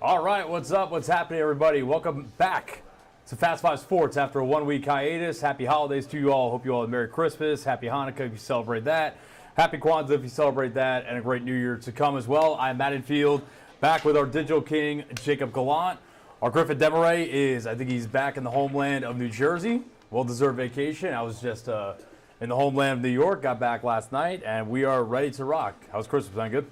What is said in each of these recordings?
All right, what's up? What's happening, everybody? Welcome back to Fast Five Sports after a one-week hiatus. Happy holidays to you all. Hope you all have a Merry Christmas. Happy Hanukkah if you celebrate that. Happy Kwanzaa if you celebrate that. And a great New Year to come as well. I'm Matt Infield, back with our digital king, Jacob Gallant. Our Griffin Demaray is, I think he's back in the homeland of New Jersey. Well-deserved vacation. I was just in the homeland of New York. Got back last night, and we are ready to rock. How's Christmas? Sound good?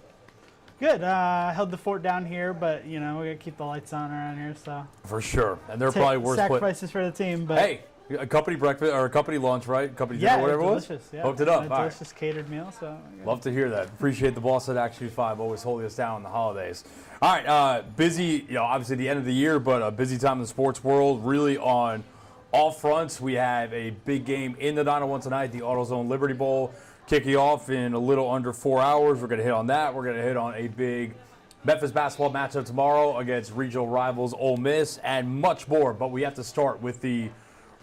Good. Held the fort down here, but, you know, we got to keep the lights on around here, so. For sure. And they're probably worth sacrifices for the team, but. Hey, a company breakfast or a company lunch, right? Company dinner, whatever it was. Delicious, yeah. Hooked it up. A delicious catered meal, so. Yeah. Love to hear that. Appreciate the boss at Action 5 always holding us down on the holidays. All right, busy, obviously the end of the year, but a busy time in the sports world, really on all fronts. We have a big game in the 901 tonight, the AutoZone Liberty Bowl, kicking off in a little under 4 hours. We're going to hit on that. We're going to hit on a big Memphis basketball matchup tomorrow against regional rivals Ole Miss and much more. But we have to start with the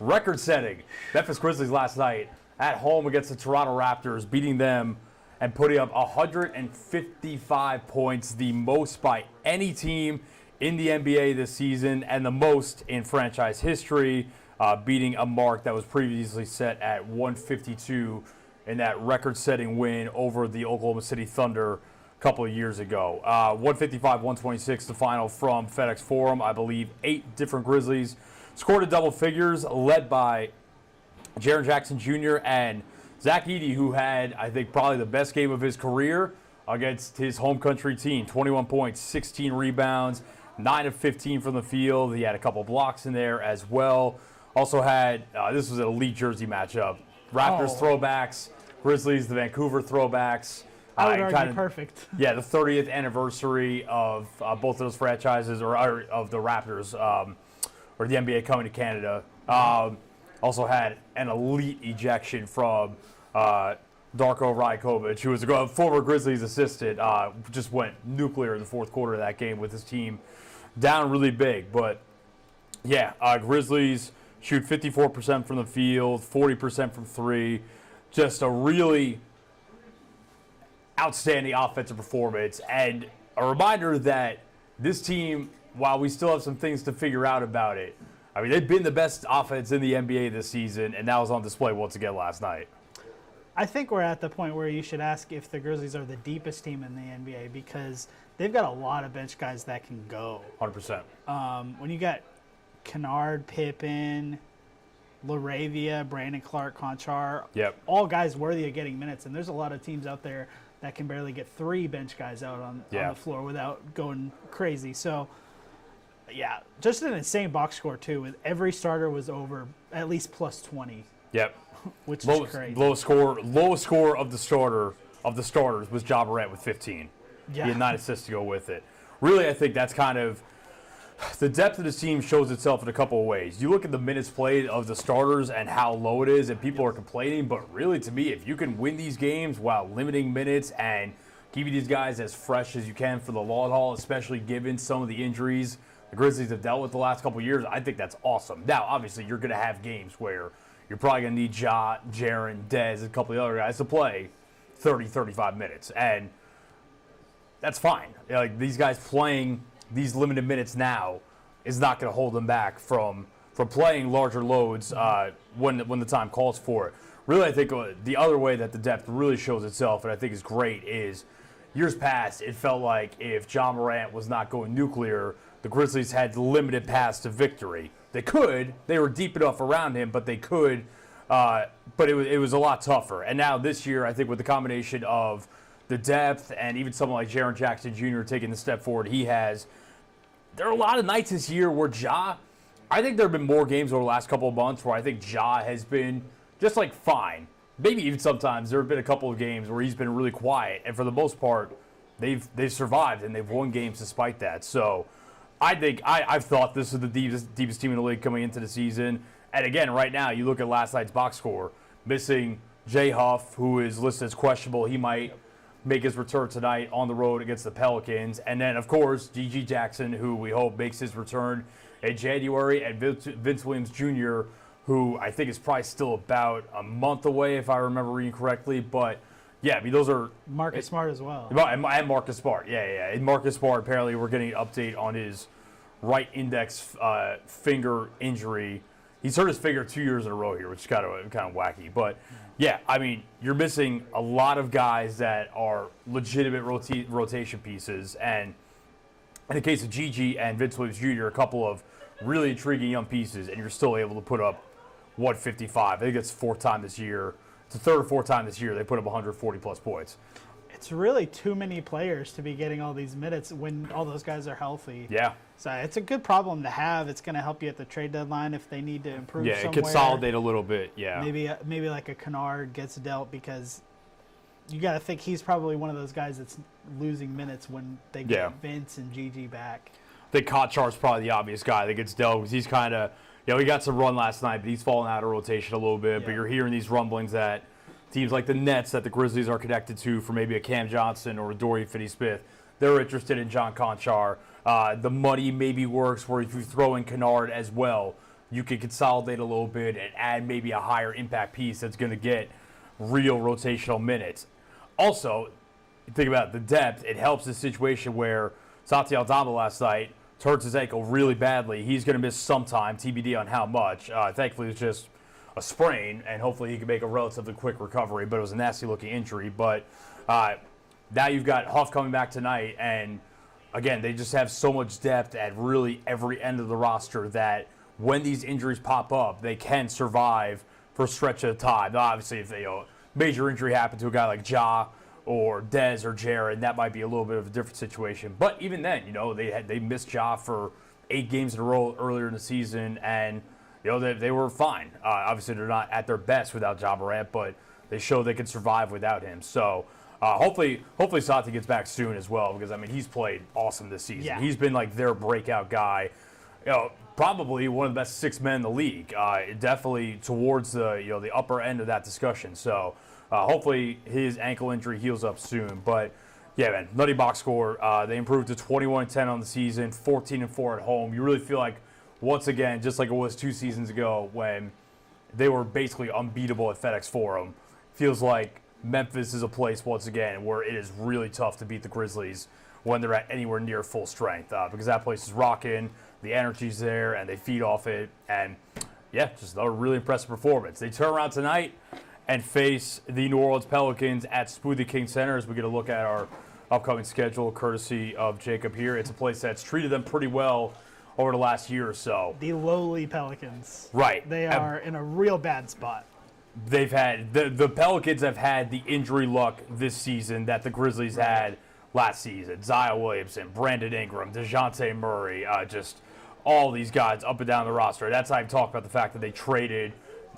record-setting Memphis Grizzlies last night at home against the Toronto Raptors, beating them and putting up 155 points, the most by any team in the NBA this season and the most in franchise history, beating a mark that was previously set at 152 in that record-setting win over the Oklahoma City Thunder couple of years ago. 155-126 the final from FedEx Forum. I believe 8 different Grizzlies scored in double figures, led by Jaren Jackson Jr. and Zach Edey, who had, I think, probably the best game of his career against his home country team. 21 points, 16 rebounds, 9 of 15 from the field. He had a couple blocks in there as well. Also had, this was an elite jersey matchup. Raptors throwbacks, Grizzlies, the Vancouver throwbacks. I would argue perfect. Yeah, the 30th anniversary of both of those franchises, or of the Raptors, or the NBA coming to Canada. Also had an elite ejection from Darko Rajakovic, who was a former Grizzlies assistant, just went nuclear in the fourth quarter of that game with his team down really big. But, yeah, Grizzlies shoot 54% from the field, 40% from three. Just a really outstanding offensive performance, and a reminder that this team, while we still have some things to figure out about it, I mean, they've been the best offense in the NBA this season, and that was on display once again last night. I think we're at the point where you should ask if the Grizzlies are the deepest team in the NBA, because they've got a lot of bench guys that can go. 100%. When you got Kennard, Pippen, LaRavia, Brandon Clark, Conchar, all guys worthy of getting minutes, and there's a lot of teams out there that can barely get 3 bench guys out on the floor without going crazy. So, yeah, just an insane box score, too, with every starter was over at least plus 20. Yep. Which is crazy. Lowest score of the starters was Ja Morant with 15. Yeah. He had 9 assists to go with it. Really, I think that's kind of the depth of this team shows itself in a couple of ways. You look at the minutes played of the starters and how low it is, and people are complaining, but really, to me, if you can win these games while limiting minutes and keeping these guys as fresh as you can for the long haul, especially given some of the injuries the Grizzlies have dealt with the last couple of years, I think that's awesome. Now, obviously, you're going to have games where you're probably going to need Ja, Jaren, Dez, and a couple of the other guys to play 30, 35 minutes, and that's fine. Like, these guys playing these limited minutes now is not going to hold them back from playing larger loads when the time calls for it. Really, I think the other way that the depth really shows itself, and I think is great, is years past, it felt like if Ja Morant was not going nuclear, the Grizzlies had limited paths to victory. They were deep enough around him, but they could, but it was a lot tougher. And now this year, I think with the combination of the depth and even someone like Jaren Jackson Jr. taking the step forward he has, there are a lot of nights this year where I think there have been more games over the last couple of months where I think Ja has been just like fine. Maybe even sometimes there have been a couple of games where he's been really quiet, and for the most part, they've survived and they've won games despite that. So I think I've thought this is the deepest team in the league coming into the season. And again, right now, you look at last night's box score, missing Jay Huff, who is listed as questionable. He might make his return tonight on the road against the Pelicans. And then, of course, G.G. Jackson, who we hope makes his return in January, and Vince Williams Jr., who I think is probably still about a month away, if I remember reading correctly. But Yeah, I mean, those are Marcus Smart as well. And Marcus Smart. Yeah. And Marcus Smart, apparently, we're getting an update on his right index finger injury. He's hurt his finger 2 years in a row here, which is kind of wacky. But yeah, I mean, you're missing a lot of guys that are legitimate rotation pieces. And in the case of Gigi and Vince Williams Jr., a couple of really intriguing young pieces, and you're still able to put up 155. I think it's the fourth time this year. It's the third or fourth time this year they put up 140-plus points. It's really too many players to be getting all these minutes when all those guys are healthy. Yeah. So it's a good problem to have. It's going to help you at the trade deadline if they need to improve somewhere. Yeah, it consolidate a little bit, yeah. Maybe like a Kennard gets dealt because you got to think he's probably one of those guys that's losing minutes when they get Vince and Gigi back. I think Konchar's probably the obvious guy that gets dealt because he's kind of, he got some run last night, but he's fallen out of rotation a little bit. Yeah. But you're hearing these rumblings that teams like the Nets that the Grizzlies are connected to for maybe a Cam Johnson or a Dorian Finney-Smith, they're interested in John Konchar. The money maybe works where if you throw in Kennard as well, you can consolidate a little bit and add maybe a higher impact piece that's going to get real rotational minutes. Also, think about the depth. It helps the situation where Santi Aldama last night hurts his ankle really badly. He's going to miss some time, TBD on how much. Thankfully, it's just a sprain, and hopefully he can make a relatively quick recovery, but it was a nasty-looking injury. But now you've got Huff coming back tonight, and again, they just have so much depth at really every end of the roster that when these injuries pop up, they can survive for a stretch of time. Now, obviously, if major injury happened to a guy like Ja or Dez or Jared, that might be a little bit of a different situation. But even then, they missed Ja for 8 games in a row earlier in the season, and they were fine. Obviously, they're not at their best without Ja Morant, but they show they can survive without him. So hopefully Santi gets back soon as well because, he's played awesome this season. Yeah. He's been like their breakout guy. Probably one of the best 6 men in the league. Definitely towards the upper end of that discussion. So hopefully his ankle injury heals up soon. But yeah, man, nutty box score. They improved to 21-10 on the season, 14-4 at home. You really feel like, once again, just like it was 2 seasons ago when they were basically unbeatable at FedEx Forum, feels like Memphis is a place, once again, where it is really tough to beat the Grizzlies when they're at anywhere near full strength because that place is rocking, the energy's there, and they feed off it. And, yeah, just another really impressive performance. They turn around tonight and face the New Orleans Pelicans at Smoothie King Center as we get a look at our upcoming schedule, courtesy of Jacob here. It's a place that's treated them pretty well over the last year or so. The lowly Pelicans. Right. They are in a real bad spot. They've had the Pelicans have had the injury luck this season that the Grizzlies had last season. Zion Williamson, Brandon Ingram, DeJounte Murray, just all these guys up and down the roster. That's how I talk about the fact that they traded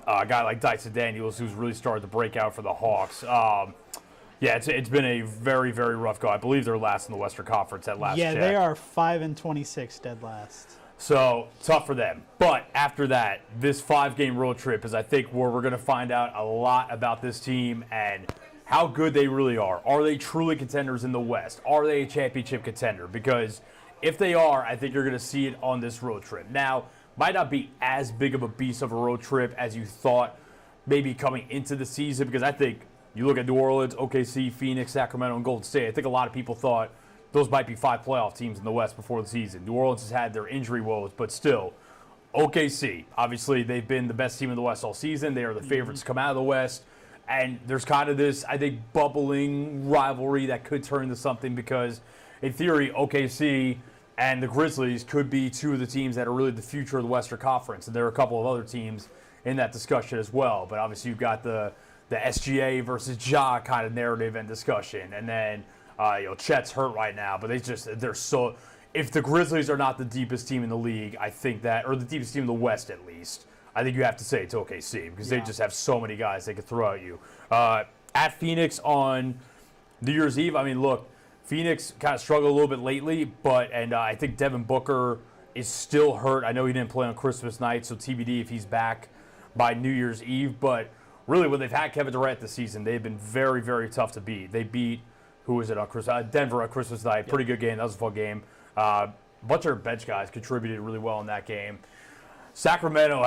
a guy like Dyson Daniels, who's really started to break out for the Hawks. Yeah, it's been a very, very rough go. I believe they're last in the Western Conference at last check. Yeah, they are 5-26 dead last. So, tough for them. But after that, this 5-game road trip is, I think, where we're going to find out a lot about this team and how good they really are. Are they truly contenders in the West? Are they a championship contender? Because if they are, I think you're going to see it on this road trip. Now, might not be as big of a beast of a road trip as you thought maybe coming into the season, because I think you look at New Orleans, OKC, Phoenix, Sacramento, and Golden State. I think a lot of people thought those might be 5 playoff teams in the West before the season. New Orleans has had their injury woes, but still, OKC, obviously they've been the best team in the West all season. They are the favorites to come out of the West. And there's kind of this, I think, bubbling rivalry that could turn into something because, in theory, OKC and the Grizzlies could be 2 of the teams that are really the future of the Western Conference. And there are a couple of other teams in that discussion as well. But obviously you've got the SGA versus Ja kind of narrative and discussion. And then, Chet's hurt right now, but they're so. If the Grizzlies are not the deepest team in the league, I think that, or the deepest team in the West at least, I think you have to say it's OKC because they just have so many guys they can throw at you. At Phoenix on New Year's Eve, look, Phoenix kind of struggled a little bit lately, and I think Devin Booker is still hurt. I know he didn't play on Christmas night, so TBD if he's back by New Year's Eve. But really, when they've had Kevin Durant this season, they've been very, very tough to beat. They beat, who was it on Christmas? Denver on Christmas night. Pretty good game. That was a fun game. A bunch of bench guys contributed really well in that game. Sacramento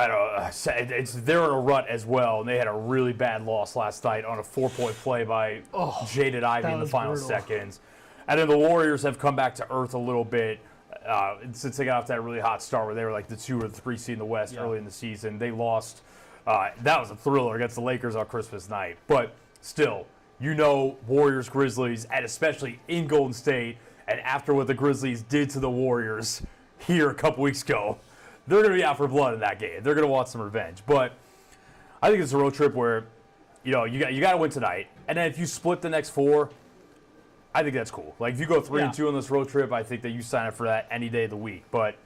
they're in a rut as well, and they had a really bad loss last night on a 4-point play by Jaden Ivey in the final seconds. And then the Warriors have come back to earth a little bit since they got off that really hot start where they were like the 2 or the 3 seed in the West early in the season. They lost. That was a thriller against the Lakers on Christmas night. But still, Warriors, Grizzlies, and especially in Golden State, and after what the Grizzlies did to the Warriors here a couple weeks ago, they're going to be out for blood in that game. They're going to want some revenge. But I think it's a road trip where, you got to win tonight. And then if you split the next 4, I think that's cool. Like, if you go 3-2 on this road trip, I think that you sign up for that any day of the week. But,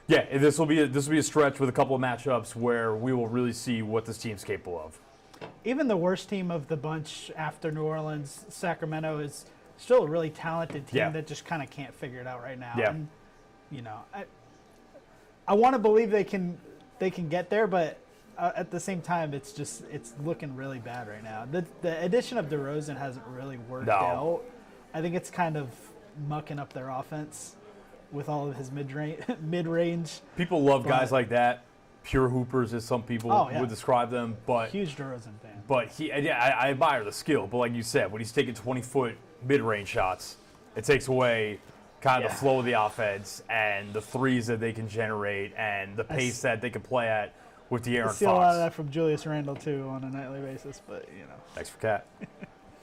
yeah, this will be a stretch with a couple of matchups where we will really see what this team's capable of. Even the worst team of the bunch after New Orleans, Sacramento, is still a really talented team that just kind of can't figure it out right now. Yeah. And, I want to believe they can get there, but at the same time, it's looking really bad right now. The addition of DeRozan hasn't really worked out. I think it's kind of mucking up their offense with all of his mid-range. People love guys like that, pure hoopers, as some people would describe them. But huge DeRozan fan. But I admire the skill. But like you said, when he's taking 20-foot mid-range shots, it takes away kind of the flow of the offense and the threes that they can generate and the pace that they can play at with De'Aaron Fox. I see a lot of that from Julius Randle, too, on a nightly basis, but, Thanks for Cat.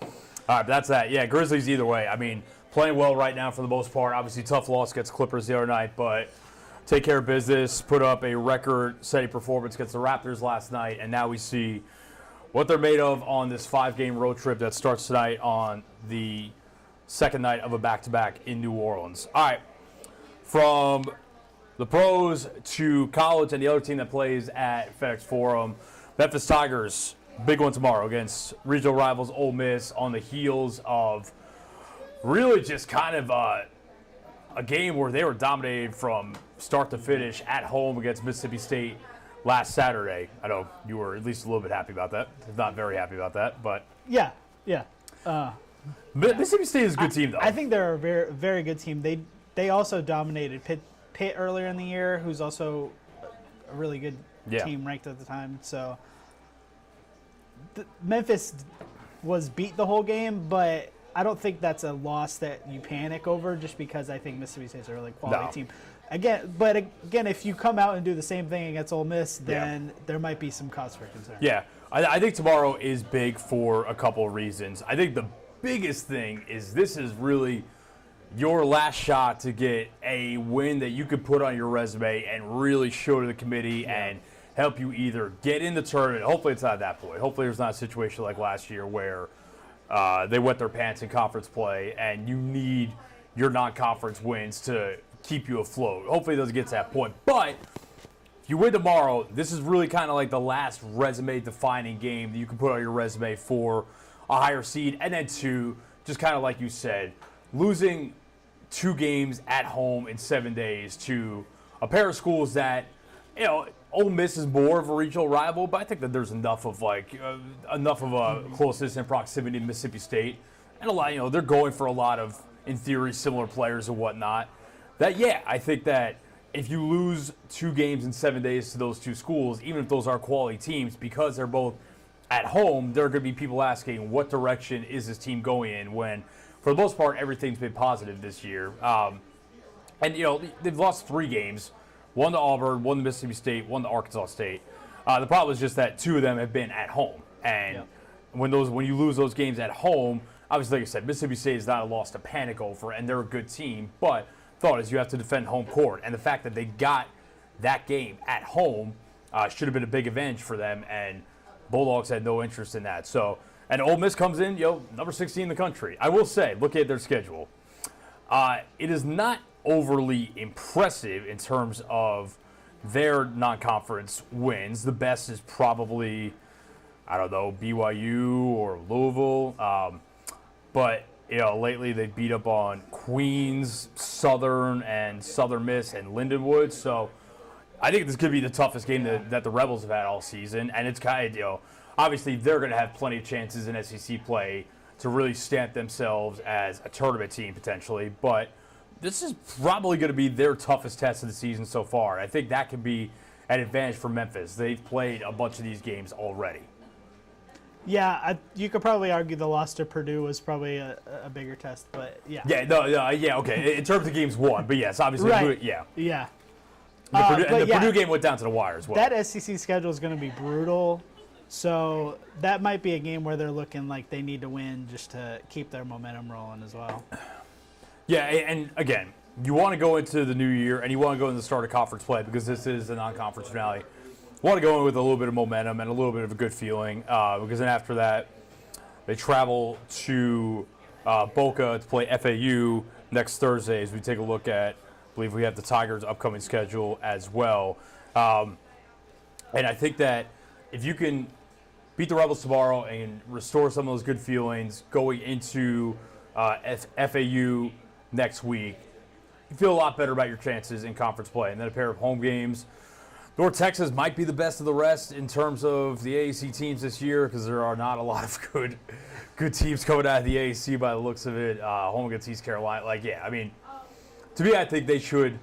All right, but that's that. Yeah, Grizzlies either way. I mean, playing well right now for the most part. Obviously, tough loss against Clippers the other night, but take care of business, put up a record-setting performance against the Raptors last night, and now we see what they're made of on this 5-game road trip that starts tonight on the second night of a back-to-back in New Orleans. All right, from the pros to college and the other team that plays at FedEx Forum, Memphis Tigers, big one tomorrow against regional rivals Ole Miss on the heels of really just kind of a game where they were dominated from start to finish at home against Mississippi State last Saturday. I know you were at least a little bit happy about that. Not very happy about that, but yeah. Mississippi State is a good team, though. I think they're a very, very good team. They also dominated Pitt earlier in the year, who's also a really good team ranked at the time. So Memphis was beat the whole game, but I don't think that's a loss that you panic over just because I think Mississippi State's a really quality team. Again, if you come out and do the same thing against Ole Miss, then there might be some cause for concern. Yeah, I think tomorrow is big for a couple of reasons. I think the biggest thing is this is really your last shot to get a win that you could put on your resume and really show to the committee and help you either get in the tournament. Hopefully it's not at that point. Hopefully there's not a situation like last year where they wet their pants in conference play and you need your non-conference wins to keep you afloat. Hopefully it doesn't get to that point. But if you win tomorrow, this is really kind of like the last resume-defining game that you can put on your resume for a higher seed. And then two, just kind of like you said, losing 2 games at home in 7 days to a pair of schools that, Ole Miss is more of a regional rival, but I think that there's enough of a closeness and proximity to Mississippi State, and a lot, they're going for a lot of, in theory, similar players and whatnot. I think that if you lose 2 games in 7 days to those 2 schools, even if those are quality teams, because they're both at home, there are going to be people asking, what direction is this team going in when, for the most part, everything's been positive this year. They've lost 3 games, 1 to Auburn, 1 to Mississippi State, 1 to Arkansas State. The problem is just that 2 of them have been at home. And when you lose those games at home, obviously, like I said, Mississippi State is not a loss to panic over, and they're a good team. But the thought is you have to defend home court. And the fact that they got that game at home should have been a big advantage for them, and Bulldogs had no interest in that. So, and Ole Miss comes in, number 16 in the country. I will say, look at their schedule. It is not overly impressive in terms of their non-conference wins. The best is probably, BYU or Louisville. But lately they beat up on Queens, Southern, and Southern Miss, and Lindenwood. So I think this could be the toughest game that the Rebels have had all season. And it's kind of, obviously they're going to have plenty of chances in SEC play to really stamp themselves as a tournament team potentially. But this is probably going to be their toughest test of the season so far. I think that could be an advantage for Memphis. They've played a bunch of these games already. Yeah, you could probably argue the loss to Purdue was probably a bigger test, but yeah. Yeah, okay. In terms of games won, but yes, obviously, right. yeah. Yeah. The Purdue game went down to the wire as well. That SEC schedule is going to be brutal, so that might be a game where they're looking like they need to win just to keep their momentum rolling as well. Yeah, and again, you want to go into the new year and you want to go into the start of conference play because this is a non-conference finale. You want to go in with a little bit of momentum and a little bit of a good feeling because then after that, they travel to Boca to play FAU next Thursday as we take a look at, I believe we have the Tigers' upcoming schedule as well. And I think that if you can beat the Rebels tomorrow and restore some of those good feelings going into FAU next week, you feel a lot better about your chances in conference play. And then a pair of home games. North Texas might be the best of the rest in terms of the AAC teams this year because there are not a lot of good teams coming out of the AAC by the looks of it. Home against East Carolina. To me, I think they should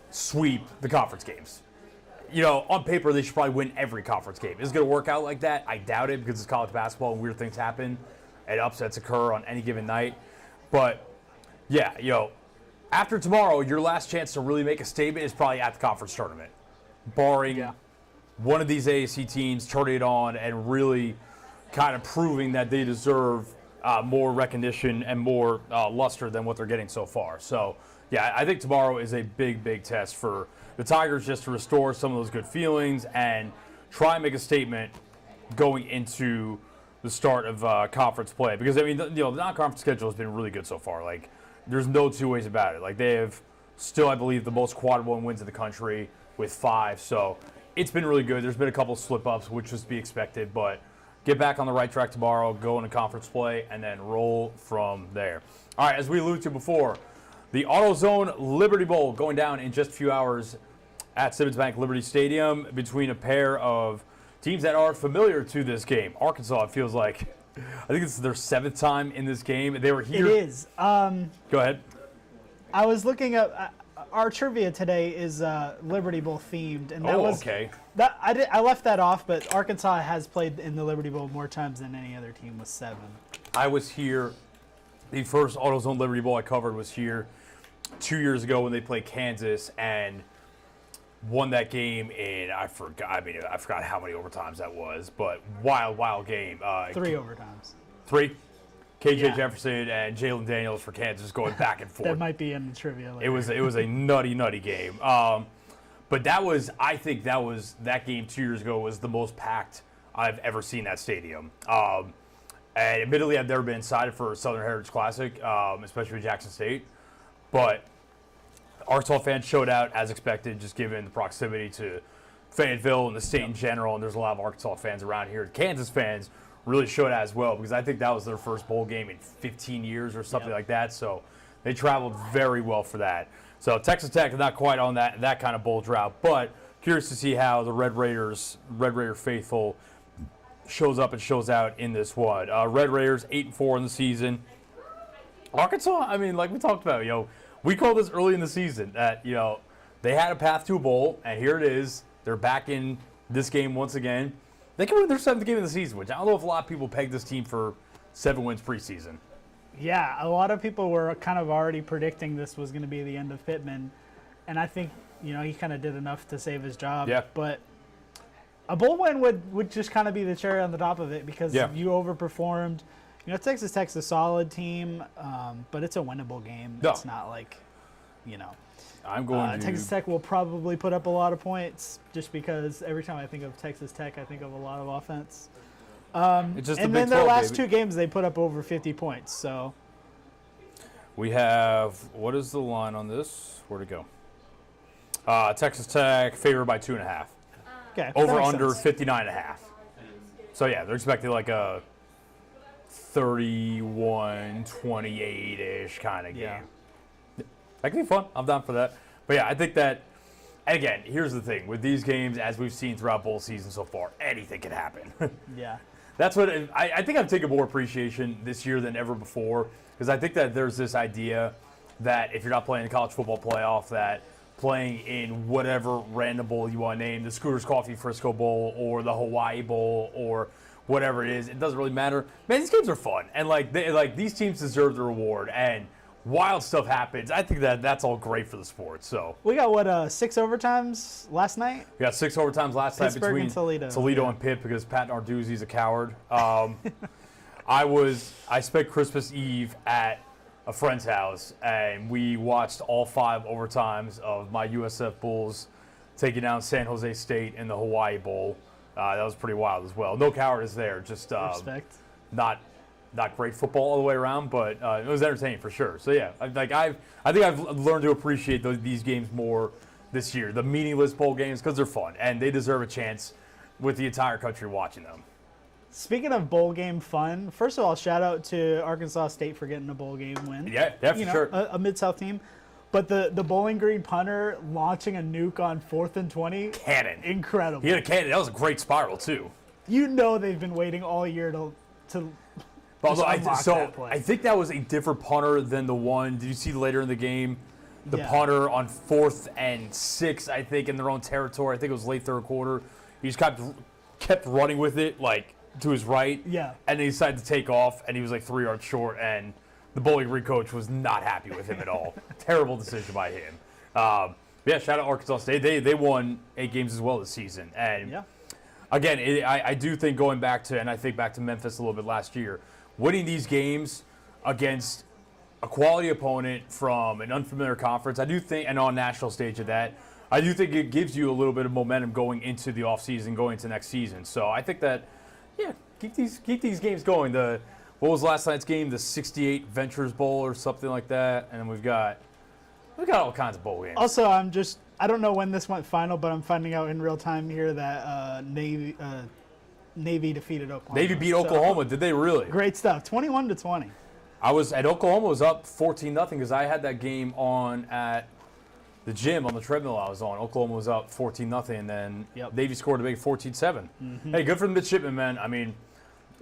sweep the conference games. On paper, they should probably win every conference game. Is it going to work out like that? I doubt it because it's college basketball and weird things happen and upsets occur on any given night. But, yeah, after tomorrow, your last chance to really make a statement is probably at the conference tournament. Barring one of these AAC teams turning it on and really kind of proving that they deserve more recognition and more luster than what they're getting so far. So, yeah, I think tomorrow is a big, big test for the Tigers just to restore some of those good feelings and try and make a statement going into the start of conference play. Because, the non-conference schedule has been really good so far. There's no two ways about it. They have still, I believe, the most quad one wins in the country with 5. So it's been really good. There's been a couple slip-ups, which was to be expected, but get back on the right track tomorrow, go into conference play, and then roll from there. All right, as we alluded to before, the AutoZone Liberty Bowl going down in just a few hours at Simmons Bank Liberty Stadium between a pair of teams that are familiar to this game. Arkansas, it feels like, I think it's their 7th time in this game. They were here. It is. Go ahead. I was looking up. Our trivia today is Liberty Bowl themed, and that was okay. I left that off, but Arkansas has played in the Liberty Bowl more times than any other team with 7. I was here. The first AutoZone Liberty Bowl I covered was here 2 years ago when they played Kansas and won that game in I forgot how many overtimes that was, but wild game. 3 overtimes. 3. KJ Jefferson and Jalen Daniels for Kansas going back and forth. That might be in the trivia later. It was a nutty game. But that game 2 years ago was the most packed I've ever seen that stadium. And admittedly, I've never been inside for a Southern Heritage Classic, especially with Jackson State. But Arkansas fans showed out as expected, just given the proximity to Fayetteville and the state in general. And there's a lot of Arkansas fans around here. Kansas fans really showed out as well because I think that was their first bowl game in 15 years or something like that. So they traveled very well for that. So Texas Tech not quite on that kind of bowl drought, but curious to see how the Red Raider faithful shows up and shows out in this one. Red Raiders 8-4 in the season. Arkansas, like we talked about, we called this early in the season that they had a path to a bowl, and here it is. They're back in this game once again. They can win their 7th game of the season, which I don't know if a lot of people pegged this team for 7 wins preseason. Yeah, a lot of people were kind of already predicting this was going to be the end of Pittman, and I think he kind of did enough to save his job. Yeah. But a bowl win would just kind of be the cherry on the top of it because you overperformed. Texas Tech's a solid team, but it's a winnable game. No. It's not like, I'm going to Texas Tech will probably put up a lot of points just because every time I think of Texas Tech, I think of a lot of offense. It's just and then their last 2 games, they put up over 50 points. So we have, what is the line on this? Where'd it go? Texas Tech favored by 2.5. Okay. Over under 59.5. So yeah, they're expecting like a 31-28-ish kind of game. Yeah. That could be fun. I'm down for that. But yeah, I think that, and again, here's the thing. With these games, as we've seen throughout bowl season so far, anything can happen. Yeah. That's what I think I've taken more appreciation this year than ever before because I think that there's this idea that if you're not playing the college football playoff, that playing in whatever random bowl you want to name, the Scooters Coffee Frisco Bowl or the Hawaii Bowl or whatever it is. It doesn't really matter. Man, these games are fun, and these teams deserve the reward. And wild stuff happens. I think that's all great for the sport. So we got 6 overtimes last night. We got 6 overtimes last night between and Toledo and Pitt because Pat Narduzzi's a coward. I spent Christmas Eve at a friend's house, and we watched all 5 overtimes of my USF Bulls taking down San Jose State in the Hawaii Bowl. That was pretty wild as well. No cowardice there, just respect. Not great football all the way around, but it was entertaining for sure. So yeah, I think I've learned to appreciate these games more this year, the meaningless bowl games, because they're fun and they deserve a chance with the entire country watching them. Speaking of bowl game fun, first of all, shout out to Arkansas State for getting a bowl game win. Yeah, for sure. A Mid-South team. But the Bowling Green punter launching a nuke on 4th and 20. Cannon. Incredible. He had a cannon. That was a great spiral, too. They've been waiting all year to although I think that was a different punter than the one. Did you see later in the game? The punter on 4th and 6, I think, in their own territory. I think it was late third quarter. He just kept running with it, to his right. Yeah. And then he decided to take off, and he was 3 yards short, and the Bowling Green coach was not happy with him at all. Terrible decision by him. Shout out Arkansas State. They won 8 games as well this season. And again, I do think going back to, and I think back to Memphis a little bit last year, winning these games against a quality opponent from an unfamiliar conference, I do think, and on national stage at that, I do think it gives you a little bit of momentum going into the offseason, going into next season. So I think that, keep these games going. What was last night's game? The 68 Ventures Bowl or something like that. And we've got all kinds of bowl games. Also, I don't know when this went final, but I'm finding out in real time here that Navy defeated Oklahoma. Navy beat Oklahoma. Did they really? Great stuff. 21-20. I was at Oklahoma was up 14-0 because I had that game on at the gym on the treadmill I was on. Oklahoma was up 14-0, and then Navy scored a big 14-7. Mm-hmm. Hey, good for the midshipmen, man. I mean,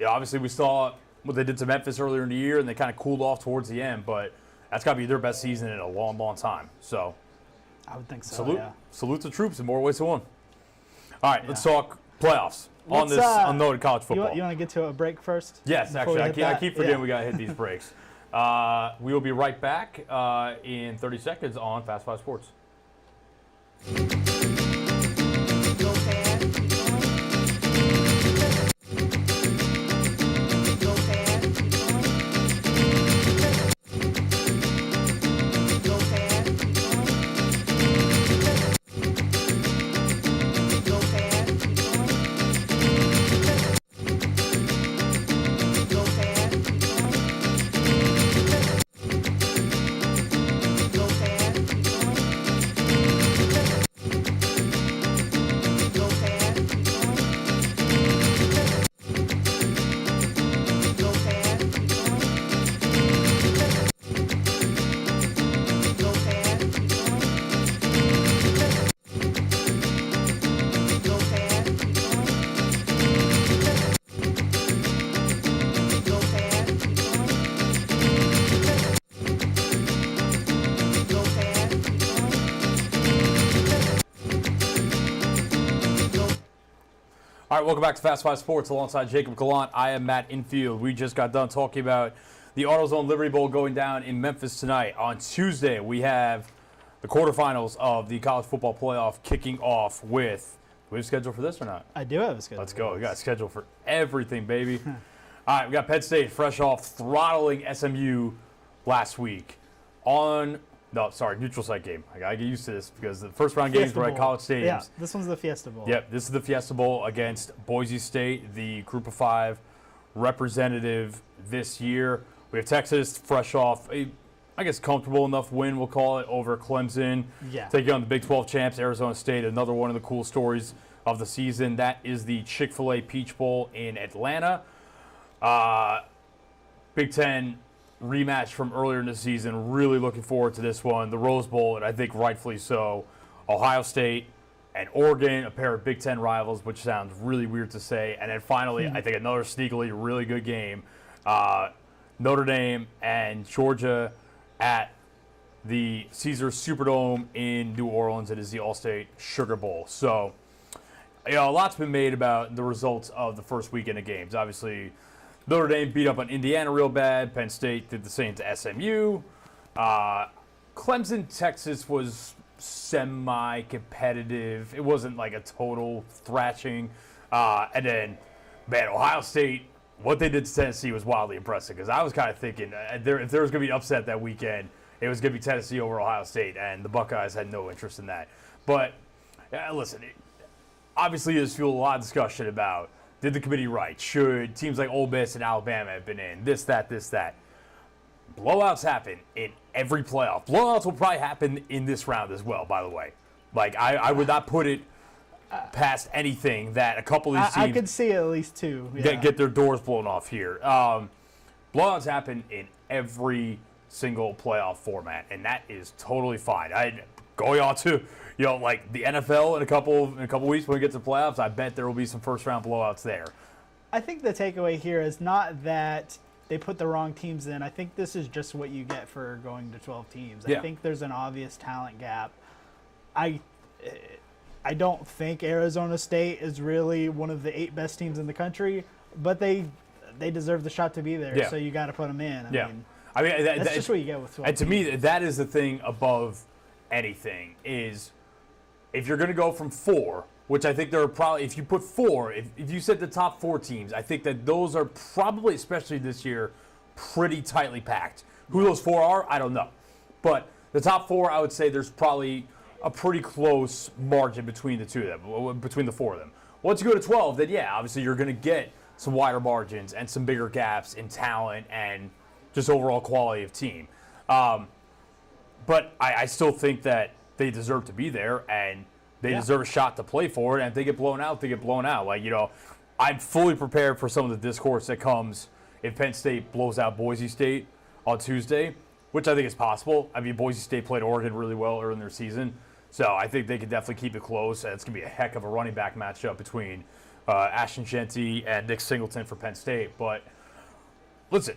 obviously we saw what they did to Memphis earlier in the year, and they kind of cooled off towards the end, but that's got to be their best season in a long, long time. So I would think so. Salute the troops in more ways than one. All right, let's talk playoffs on this unloaded college football. You want to get to a break first? Yes, actually. I keep forgetting we got to hit these breaks. We will be right back in 30 seconds on Fast 5 Sports. All right, welcome back to Fast 5 Sports alongside Jacob Gallant. I am Matt Infield. We just got done talking about the AutoZone Liberty Bowl going down in Memphis tonight. On Tuesday, we have the quarterfinals of the college football playoff kicking off with – do we have a schedule for this or not? I do have a schedule. Let's go. We got a schedule for everything, baby. All right, we got Penn State fresh off throttling SMU last week neutral site game. I got to get used to this because the first round games were at college stadiums. Yeah, this one's the Fiesta Bowl. Yep, this is the Fiesta Bowl against Boise State, the Group of 5 representative this year. We have Texas fresh off a, comfortable enough win, we'll call it, over Clemson. Yeah. Taking on the Big 12 champs, Arizona State, another one of the cool stories of the season. That is the Chick-fil-A Peach Bowl in Atlanta. Big 10 rematch from earlier in the season. Really looking forward to this one. The Rose Bowl, and I think rightfully so. Ohio State and Oregon, a pair of Big 10 rivals, which sounds really weird to say. And then finally, I think another sneakily really good game. Notre Dame and Georgia at the Caesars Superdome in New Orleans. It is the Allstate Sugar Bowl. So, a lot's been made about the results of the first weekend of games. Obviously, Notre Dame beat up on Indiana real bad. Penn State did the same to SMU. Clemson, Texas was semi-competitive. It wasn't like a total thrashing. And then, man, Ohio State, what they did to Tennessee was wildly impressive because I was kind of thinking if there was going to be an upset that weekend, it was going to be Tennessee over Ohio State, and the Buckeyes had no interest in that. But, listen, obviously there's fueled a lot of discussion about did the committee right? Should teams like Ole Miss and Alabama have been in? This, that. Blowouts happen in every playoff. Blowouts will probably happen in this round as well, by the way. Like, I would not put it past anything that a couple of these teams... I could see at least two. Yeah. Get their doors blown off here. Blowouts happen in every single playoff format, and that is totally fine. Going on to, like the NFL in a couple weeks when we get to playoffs, I bet there will be some first-round blowouts there. I think the takeaway here is not that they put the wrong teams in. I think this is just what you get for going to 12 teams. Yeah. I think there's an obvious talent gap. I don't think Arizona State is really one of the 8 best teams in the country, but they deserve the shot to be there, so you got to put them in. I mean, that's just what you get with 12 And to teams. me, that is the thing above anything is if you're going to go from 4, which I think there are probably, if you put 4, if you said the top 4 teams, I think that those are probably, especially this year, pretty tightly packed. Who those 4 are, I don't know. But the top 4, I would say there's probably a pretty close margin between the 2 of them, between the 4 of them. Once you go to 12, then yeah, obviously you're going to get some wider margins and some bigger gaps in talent and just overall quality of team. But I still think that they deserve to be there and they deserve a shot to play for it. And if they get blown out, they get blown out. Like, I'm fully prepared for some of the discourse that comes if Penn State blows out Boise State on Tuesday, which I think is possible. I mean, Boise State played Oregon really well early in their season. So I think they could definitely keep it close. And it's going to be a heck of a running back matchup between Ashton Jeanty and Nick Singleton for Penn State. But listen,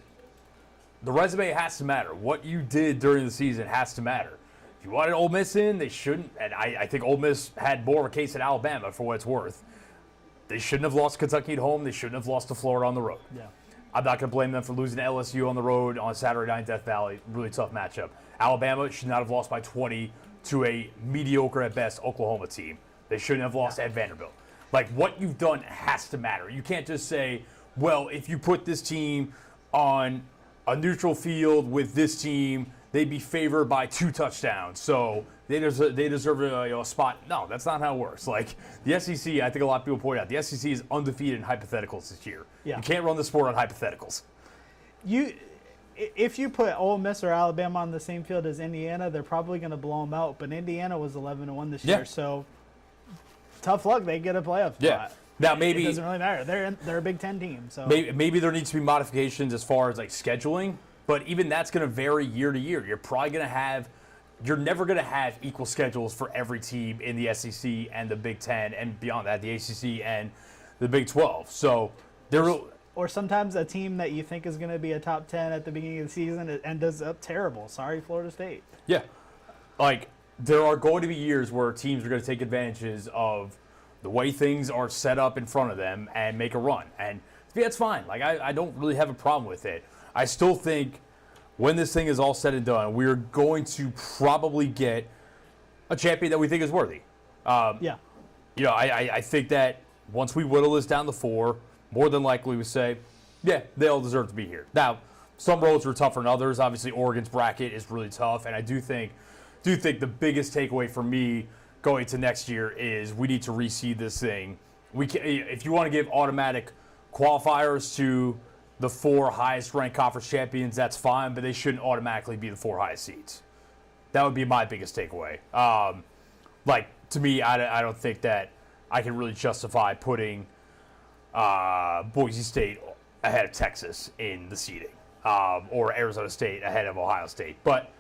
the resume has to matter. What you did during the season has to matter. If you wanted Ole Miss in, they shouldn't. And I think Ole Miss had more of a case at Alabama for what it's worth. They shouldn't have lost Kentucky at home. They shouldn't have lost to Florida on the road. Yeah. I'm not going to blame them for losing to LSU on the road on Saturday night in Death Valley. Really tough matchup. Alabama should not have lost by 20 to a mediocre at best Oklahoma team. They shouldn't have lost at Vanderbilt. Like, what you've done has to matter. You can't just say, well, if you put this team on a neutral field with this team, they'd be favored by 2 touchdowns. So they deserve a spot. No, that's not how it works. Like, the SEC, I think a lot of people point out, the SEC is undefeated in hypotheticals this year. Yeah. You can't run the sport on hypotheticals. If you put Ole Miss or Alabama on the same field as Indiana, they're probably going to blow them out. But Indiana was 11-1 this year, so tough luck. They get a playoff spot. Yeah. Now maybe it doesn't really matter. They're a Big Ten team, so maybe there needs to be modifications as far as like scheduling. But even that's going to vary year to year. You're never going to have equal schedules for every team in the SEC and the Big Ten and beyond that, the ACC and the Big 12. So or sometimes a team that you think is going to be a top 10 at the beginning of the season ends up terrible. Sorry, Florida State. Yeah. Like, there are going to be years where teams are going to take advantages of the way things are set up in front of them and make a run. And that's fine. Like, I don't really have a problem with it. I still think when this thing is all said and done, we're going to probably get a champion that we think is worthy. Yeah. I think that once we whittle this down to 4, more than likely we say, yeah, they all deserve to be here. Now, some roads are tougher than others. Obviously, Oregon's bracket is really tough, and I do think the biggest takeaway for me going to next year is we need to reseed this thing. If you want to give automatic qualifiers to the 4 highest-ranked conference champions, that's fine, but they shouldn't automatically be the 4 highest seeds. That would be my biggest takeaway. To me, I don't think that I can really justify putting Boise State ahead of Texas in the seeding, or Arizona State ahead of Ohio State. But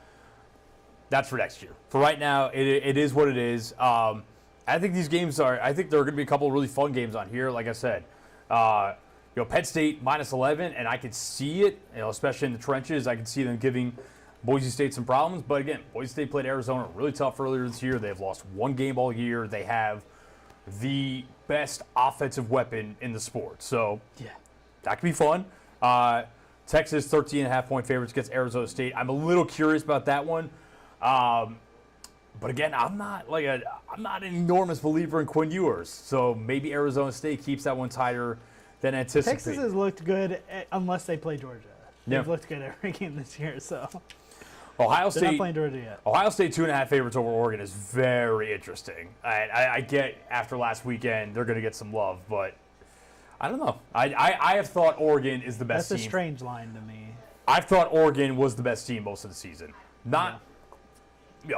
that's for next year. For right now, it is what it is. I think these games I think there are going to be a couple of really fun games on here. Like I said, Penn State -11, and I could see it, especially in the trenches. I could see them giving Boise State some problems, but again, Boise State played Arizona really tough earlier this year. They've lost one game all year. They have the best offensive weapon in the sport. So that could be fun. Texas, 13.5-point favorites against Arizona State. I'm a little curious about that one. But again, I'm not an enormous believer in Quinn Ewers. So maybe Arizona State keeps that one tighter than anticipated. Texas has looked good unless they play Georgia. They've looked good every game this year. So Ohio State, they're not playing Georgia yet. Ohio State 2.5 favorites over Oregon is very interesting. I get after last weekend they're going to get some love, but I don't know. I have thought Oregon is the best team. That's a strange line to me. I've thought Oregon was the best team most of the season. Not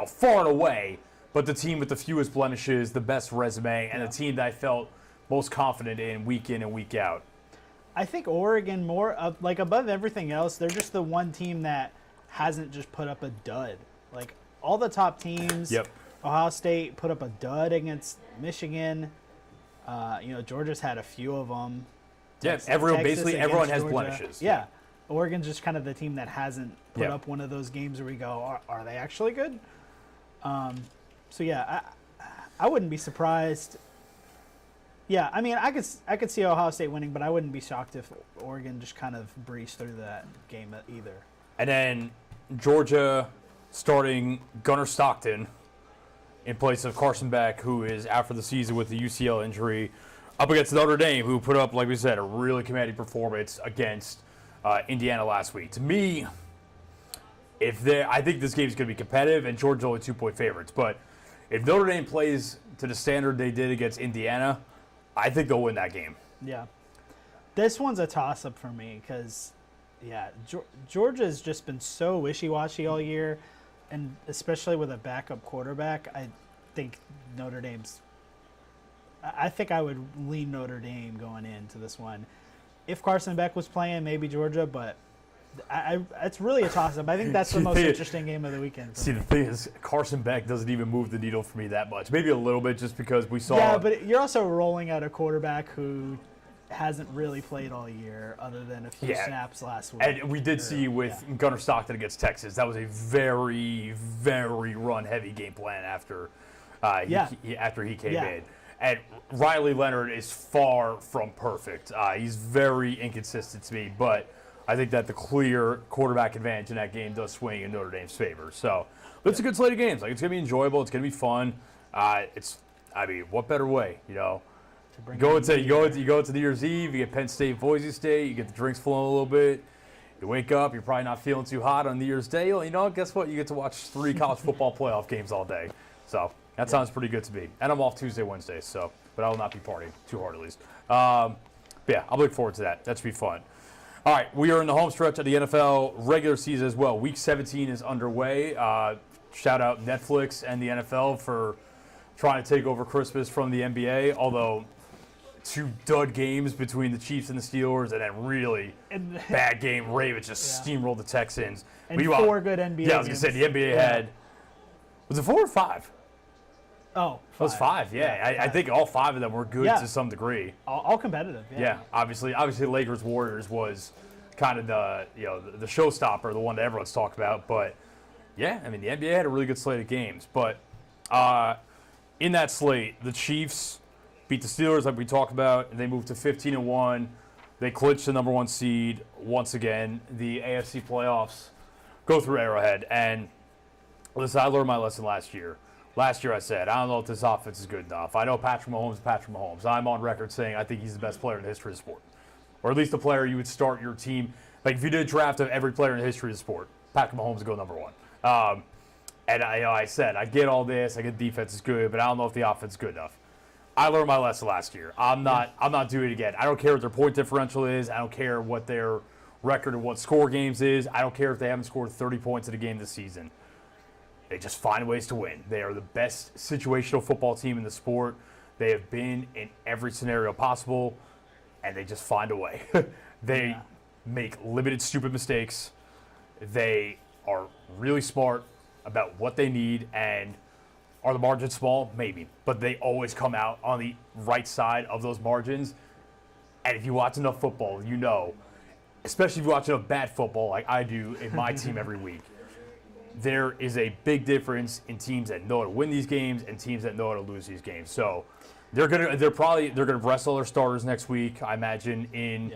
far and away, but the team with the fewest blemishes, the best resume, and the team that I felt most confident in and week out. I think Oregon above everything else, they're just the one team that hasn't just put up a dud. Like all the top teams, Ohio State put up a dud against Michigan. Georgia's had a few of them. Everyone has Georgia. blemishes. Yeah. Oregon's just kind of the team that hasn't put up one of those games where we go, are they actually good? I wouldn't be surprised. Yeah, I mean, I could see Ohio State winning, but I wouldn't be shocked if Oregon just kind of breezed through that game either. And then Georgia starting Gunnar Stockton in place of Carson Beck, who is out for the season with the UCL injury, up against Notre Dame, who put up, like we said, a really commanding performance against Indiana last week. To me, I think this game is going to be competitive, and Georgia's only 2-point favorites. But if Notre Dame plays to the standard they did against Indiana, I think they'll win that game. Yeah. This one's a toss-up for me because, Georgia's just been so wishy-washy all year, and especially with a backup quarterback, I think Notre Dame's – I think I would lean Notre Dame going into this one. If Carson Beck was playing, maybe Georgia, but it's really a toss-up. I think that's the most interesting game of the weekend. See, the thing is, Carson Beck doesn't even move the needle for me that much. Maybe a little bit just because we saw – Yeah, but you're also rolling out a quarterback who hasn't really played all year other than a few snaps last week. And we did see with Gunnar Stockton against Texas, that was a very, very run-heavy game plan after he came in. And Riley Leonard is far from perfect. He's very inconsistent to me, but I think that the clear quarterback advantage in that game does swing in Notre Dame's favor. So it's a good slate of games. Like, it's going to be enjoyable. It's going to be fun. What better way, You go into New Year's Eve, you get Penn State, Boise State, you get the drinks flowing a little bit. You wake up, you're probably not feeling too hot on New Year's Day. Well, guess what? You get to watch 3 college football playoff games all day. So that sounds pretty good to me. And I'm off Tuesday, Wednesday, but I will not be partying too hard at least. I'll look forward to that. That should be fun. All right, we are in the home stretch of the NFL regular season as well. Week 17 is underway. Shout out Netflix and the NFL for trying to take over Christmas from the NBA, although 2 dud games between the Chiefs and the Steelers, and then really bad game. Ravens just steamrolled the Texans. And 4 good NBA games. Yeah, I was going to say, the NBA had, was it 4 or 5? Oh, 5. It was 5, yeah. I think all 5 of them were good to some degree. All competitive, Yeah, obviously Lakers-Warriors was kind of the showstopper, the one that everyone's talked about. But, the NBA had a really good slate of games. But in that slate, the Chiefs beat the Steelers like we talked about, and they moved to 15-1. They clinched the number 1 seed once again. The AFC playoffs go through Arrowhead. And listen, I learned my lesson last year. Last year I said, I don't know if this offense is good enough. I know Patrick Mahomes is Patrick Mahomes. I'm on record saying I think he's the best player in the history of the sport. Or at least the player you would start your team. Like if you did a draft of every player in the history of the sport, Patrick Mahomes would go number 1. And I said, I get all this. I get the defense is good, but I don't know if the offense is good enough. I learned my lesson last year. I'm not doing it again. I don't care what their point differential is. I don't care what their record of what score games is. I don't care if they haven't scored 30 points in a game this season. They just find ways to win. They are the best situational football team in the sport. They have been in every scenario possible, and they just find a way. They make limited, stupid mistakes. They are really smart about what they need, and are the margins small? Maybe. But they always come out on the right side of those margins. And if you watch enough football, especially if you watch enough bad football like I do in my team every week, there is a big difference in teams that know how to win these games and teams that know how to lose these games. So they're gonna wrestle their starters next week, I imagine, in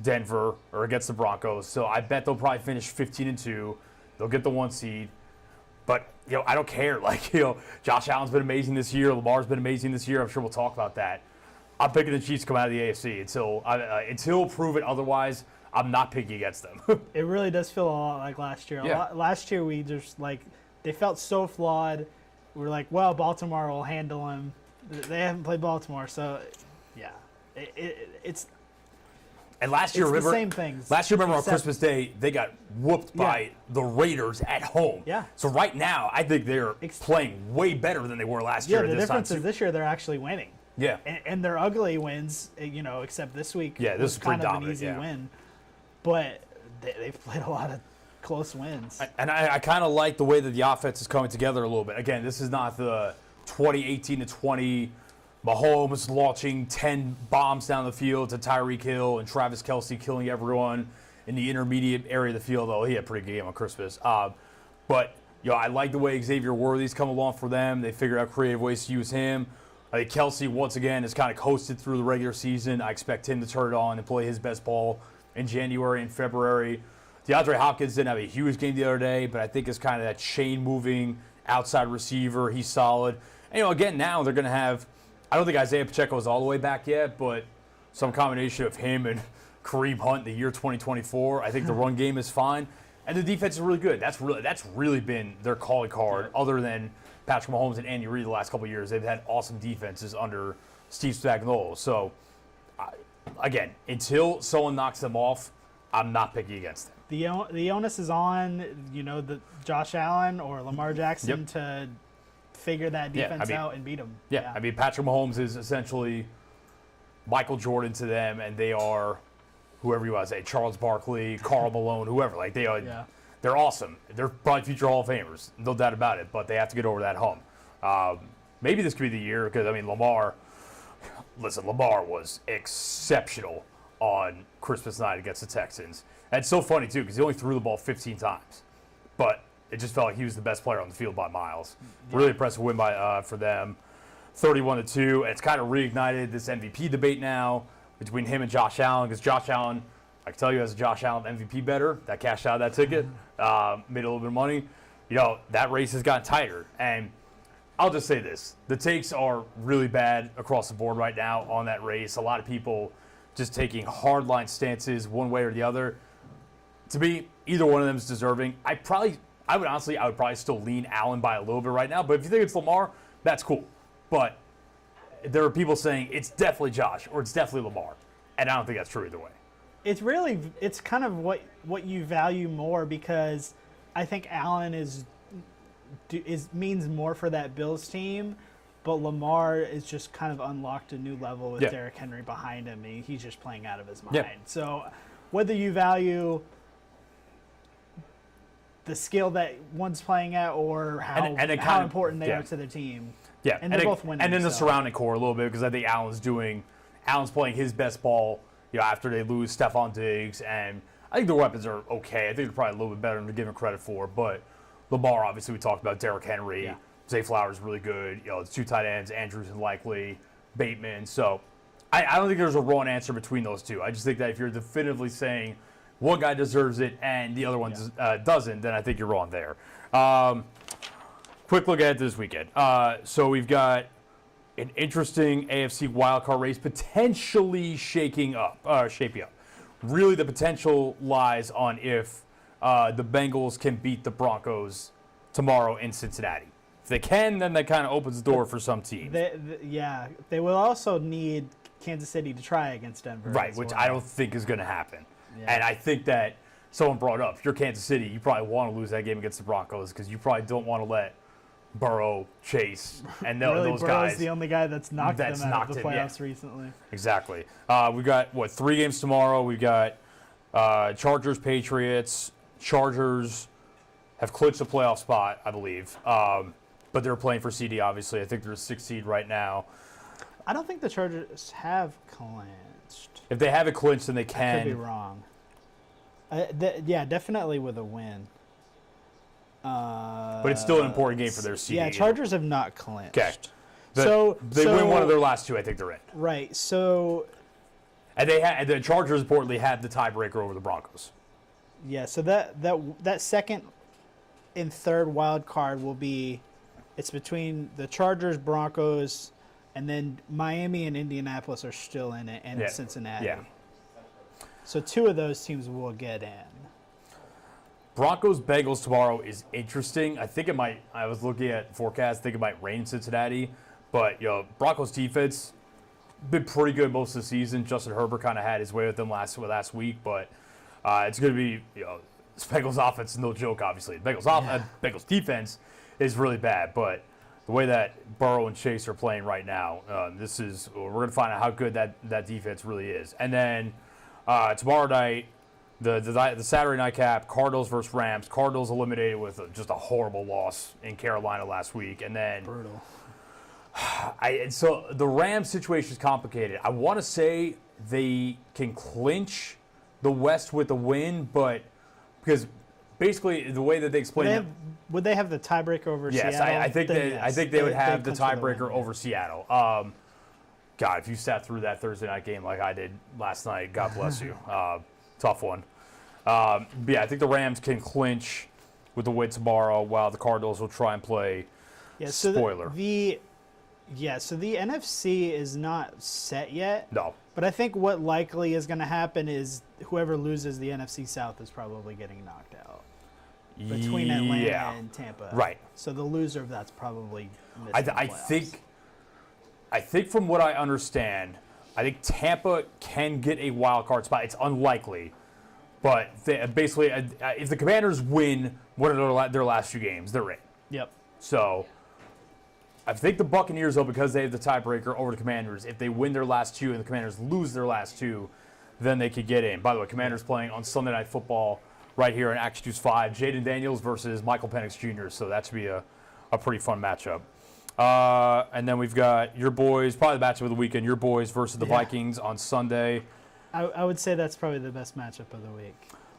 Denver or against the Broncos. So I bet they'll probably finish 15-2. They'll get the 1 seed. But I don't care. Josh Allen's been amazing this year. Lamar's been amazing this year. I'm sure we'll talk about that. I'm picking the Chiefs to come out of the AFC until proven otherwise. I'm not picking against them. It really does feel a lot like last year. Last year we just they felt so flawed. We were like, well, Baltimore will handle them. They haven't played Baltimore, so yeah, it's. And last year, remember, the same things. Last year, remember on Christmas Day, they got whooped by the Raiders at home. Yeah. So right now, I think they're playing way better than they were last year. Yeah, the difference is this year they're actually winning. Yeah. And they're ugly wins, except this week. Yeah, this was kind of dominant, an easy win. But they've played a lot of close wins. And I kind of like the way that the offense is coming together a little bit. Again, this is not the 2018-20 Mahomes launching 10 bombs down the field to Tyreek Hill and Travis Kelce killing everyone in the intermediate area of the field. Oh, he had a pretty good game on Christmas. But I like the way Xavier Worthy's come along for them. They figured out creative ways to use him. I think Kelce, once again, has kind of coasted through the regular season. I expect him to turn it on and play his best ball in January and February. DeAndre Hopkins didn't have a huge game the other day, but I think it's kind of that chain-moving outside receiver. He's solid. And, again, now they're going to have – I don't think Isaiah Pacheco is all the way back yet, but some combination of him and Kareem Hunt in the year 2024. I think the run game is fine. And the defense is really good. That's really been their calling card, other than Patrick Mahomes and Andy Reid the last couple of years. They've had awesome defenses under Steve Spagnuolo. So, again, until someone knocks them off, I'm not picking against them. The onus is on, the Josh Allen or Lamar Jackson to figure that defense out and beat them. Yeah, I mean, Patrick Mahomes is essentially Michael Jordan to them, and they are whoever you want to say, Charles Barkley, Karl Malone, whoever. They are, they're awesome. They're probably future Hall of Famers, no doubt about it. But they have to get over that hump. Maybe this could be the year because Lamar was exceptional on Christmas night against the Texans. And it's so funny too because he only threw the ball 15 times, but it just felt like he was the best player on the field by miles. Really impressive win for them, 31-2. And it's kind of reignited this MVP debate now between him and Josh Allen, because Josh Allen, I can tell you as a Josh Allen MVP bettor that cashed out that ticket, made a little bit of money. That race has gotten tighter. And I'll just say this. The takes are really bad across the board right now on that race. A lot of people just taking hardline stances one way or the other. To me, either one of them is deserving. I would probably still lean Allen by a little bit right now. But if you think it's Lamar, that's cool. But there are people saying it's definitely Josh or it's definitely Lamar. And I don't think that's true either way. It's kind of what you value more, because I think Allen means more for that Bills team, but Lamar is just kind of unlocked a new level with Derrick Henry behind him. He's just playing out of his mind. So whether you value the skill that one's playing at or how important they are to the team. Yeah, and they're both winning. And then the surrounding core a little bit, because I think Allen's playing his best ball, after they lose Stephon Diggs, and I think their weapons are okay. I think they're probably a little bit better than they're given credit for. But Lamar, obviously, we talked about Derrick Henry. Yeah. Zay Flowers is really good. It's two tight ends, Andrews and Likely, Bateman. So I don't think there's a wrong answer between those two. I just think that if you're definitively saying one guy deserves it and the other one doesn't, then I think you're wrong there. Quick look ahead to this weekend. So we've got an interesting AFC wildcard race potentially shaping up. Really, the potential lies on if the Bengals can beat the Broncos tomorrow in Cincinnati. If they can, then that kind of opens the door for some teams. They will also need Kansas City to try against Denver. Right, which I don't think is going to happen. Yeah. And I think that someone brought up, if you're Kansas City, you probably want to lose that game against the Broncos because you probably don't want to let Burrow, Chase, and those guys. Burrow's the only guy that's knocked them out of the playoffs recently. Exactly. We've got, 3 games tomorrow. We've got Chargers, Patriots. Chargers have clinched a playoff spot, I believe. But they're playing for CD, obviously. I think they're a 6th seed right now. I don't think the Chargers have clinched. If they have it clinched, then they can. I could be wrong. Definitely with a win. But it's still an important game for their seeding. Yeah, Chargers have not clinched. Okay. So they win one of their last two, I think they're in. Right. So. And the Chargers importantly had the tiebreaker over the Broncos. Yeah. So that second and third wild card will be, it's between the Chargers, Broncos, and then Miami and Indianapolis are still in it, and Cincinnati. Yeah. So two of those teams will get in. Broncos Bengals tomorrow is interesting. I think it might. I was looking at forecast. I think it might rain in Cincinnati, but Broncos defense been pretty good most of the season. Justin Herbert kind of had his way with them last week, but it's going to be this Bengals offense is no joke. Obviously, Bengals defense is really bad, but the way that Burrow and Chase are playing right now, we're going to find out how good that defense really is. And then tomorrow night. The Saturday night cap, Cardinals versus Rams. Cardinals eliminated with just a horrible loss in Carolina last week. And then brutal. So the Rams situation is complicated. I want to say they can clinch the West with a win, but because basically the way that they explain it. Would they have the tiebreaker over Seattle? Yes, I think they would have the tiebreaker over Seattle. God, if you sat through that Thursday night game like I did last night, God bless you. Tough one. I think the Rams can clinch with the win tomorrow, while the Cardinals will try and play spoiler. So the NFC is not set yet. No. But I think what likely is going to happen is whoever loses the NFC South is probably getting knocked out between Atlanta and Tampa. Right. So the loser of that's probably missing the playoffs. I think from what I understand, I think Tampa can get a wild card spot. It's unlikely, but basically, if the Commanders win one of their last few games, they're in. Yep. So I think the Buccaneers, though, because they have the tiebreaker over the Commanders, if they win their last two and the Commanders lose their last two, then they could get in. By the way, Commanders playing on Sunday Night Football right here in Action Juice 5. Jaden Daniels versus Michael Penix Jr., so that should be a pretty fun matchup. And then we've got your boys, probably the matchup of the weekend, your boys versus the Vikings on Sunday. I would say that's probably the best matchup of the week.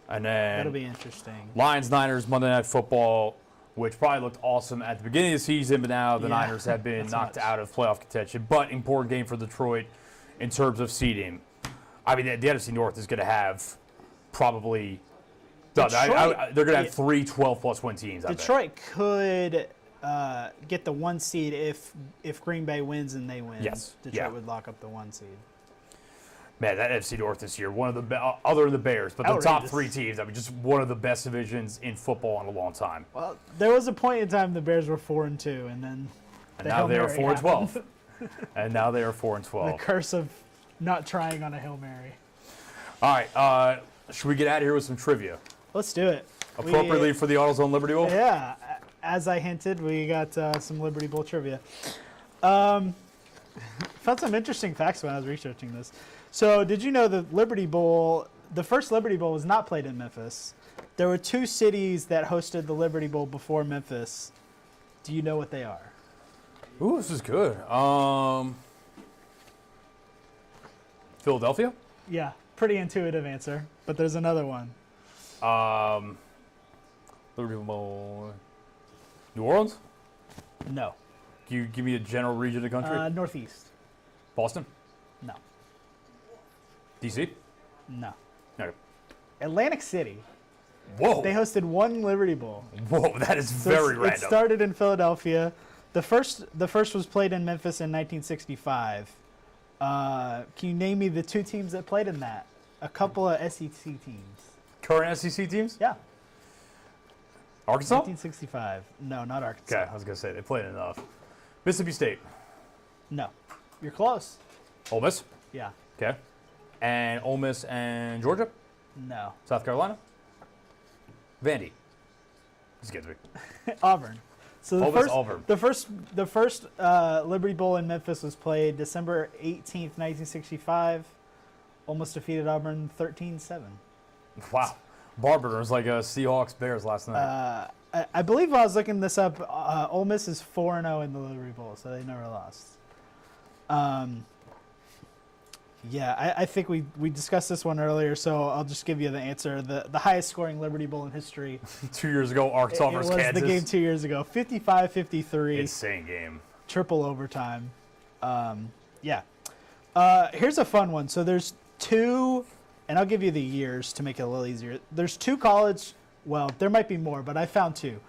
And then that'll be interesting. Lions-Niners, Monday Night Football, which probably looked awesome at the beginning of the season, but now the Niners have been knocked out of playoff contention. But important game for Detroit in terms of seeding. I mean, the NFC North is going to have probably they're going to have 3 12-plus win teams. Detroit could get the 1 seed if Green Bay wins and they win. Yes. Detroit would lock up the 1 seed. Man, that NFC North this year, one of the other than the Bears, but the top 3 teams. I mean, just one of the best divisions in football in a long time. Well, there was a point in time the Bears were 4-2, and then now they are 4-12. And now they are 4-12. The curse of not trying on a Hail Mary. All right, should we get out of here with some trivia? Let's do it. Appropriately for the AutoZone Liberty Bowl? Yeah. As I hinted, we got some Liberty Bowl trivia. Found some interesting facts when I was researching this. So, did you know the Liberty Bowl, the first Liberty Bowl was not played in Memphis? There were 2 cities that hosted the Liberty Bowl before Memphis. Do you know what they are? Ooh, this is good. Philadelphia? Yeah, pretty intuitive answer, but there's another one. Liberty Bowl. New Orleans? No. Can you give me a general region of the country? Northeast. Boston? No. DC? No. No. Atlantic City. Whoa. They hosted 1 Liberty Bowl. Whoa, that is very random. It started in Philadelphia. The first was played in Memphis in 1965. Can you name me the 2 teams that played in that? A couple of SEC teams. Current SEC teams? Yeah. Arkansas? 1965. No, not Arkansas. Okay, I was going to say, they played enough. Mississippi State? No. You're close. Ole Miss? Yeah. Okay. And Ole Miss and Georgia? No. South Carolina? Vandy? Just kidding me. Auburn. So Auburn. the first Liberty Bowl in Memphis was played December 18th, 1965. Almost defeated Auburn 13-7. Wow. Barber was like Seahawks Bears last night. I believe while I was looking this up, Ole Miss is 4-0 in the Liberty Bowl, so they never lost. Yeah, I think we discussed this one earlier, so I'll just give you the answer. The highest scoring Liberty Bowl in history. 2 years ago, Arkansas versus Kansas. It was the game 2 years ago. 55-53. Insane game. Triple overtime. Yeah. Here's a fun one. So there's two, and I'll give you the years to make it a little easier. There's two well, there might be more, but I found two.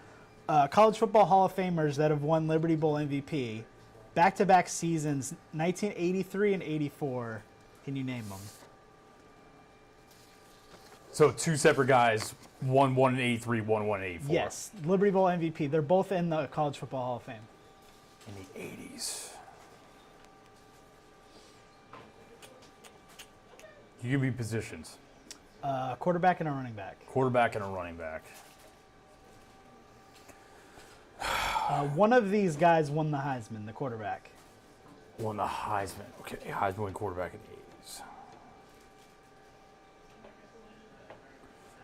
College Football Hall of Famers that have won Liberty Bowl MVP. Back-to-back seasons, 1983 and 84. Can you name them? So two separate guys, one in 83, one in 84. Yes, Liberty Bowl MVP. They're both in the College Football Hall of Fame. In the 80s. You give me positions. Quarterback and a running back. Quarterback and a running back. One of these guys won the Heisman, the quarterback. Won the Heisman. Okay, Heisman winning quarterback in the 80s.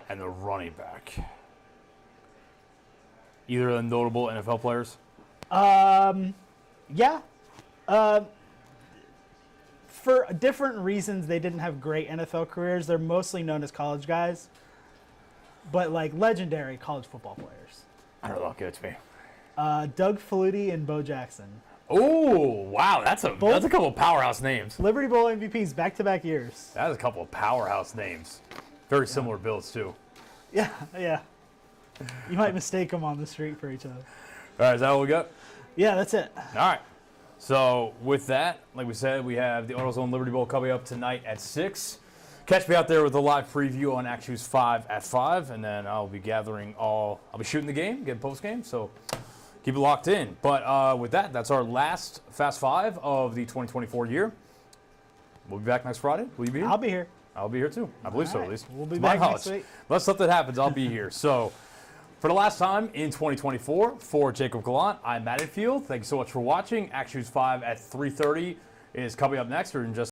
And the running back. Either of the notable NFL players? Yeah. For different reasons, they didn't have great NFL careers. They're mostly known as college guys, but like legendary college football players. I don't know. Give it to me. Doug Flutie and Bo Jackson. Oh, wow. That's a couple of powerhouse names. Liberty Bowl MVPs back-to-back years. That's a couple of powerhouse names. Very similar builds, too. Yeah. You might mistake them on the street for each other. All right, is that all we got? Yeah, that's it. All right. So with that, like we said, we have the AutoZone Liberty Bowl coming up tonight at 6. Catch me out there with a live preview on Act Shoes 5 at 5, and then I'll be I'll be shooting the game, getting post-game, so keep it locked in. But with that, that's our last Fast 5 of the 2024 year. We'll be back next Friday. Will you be here? I'll be here. I'll be here too. I believe so, at least. We'll be It's my back next college. week. Unless something happens, I'll be here. So, for the last time in 2024, for Jacob Gallant, I'm Matt Infield. Thank you so much for watching. Act Shoes 5 at 3:30 is coming up next. We're in just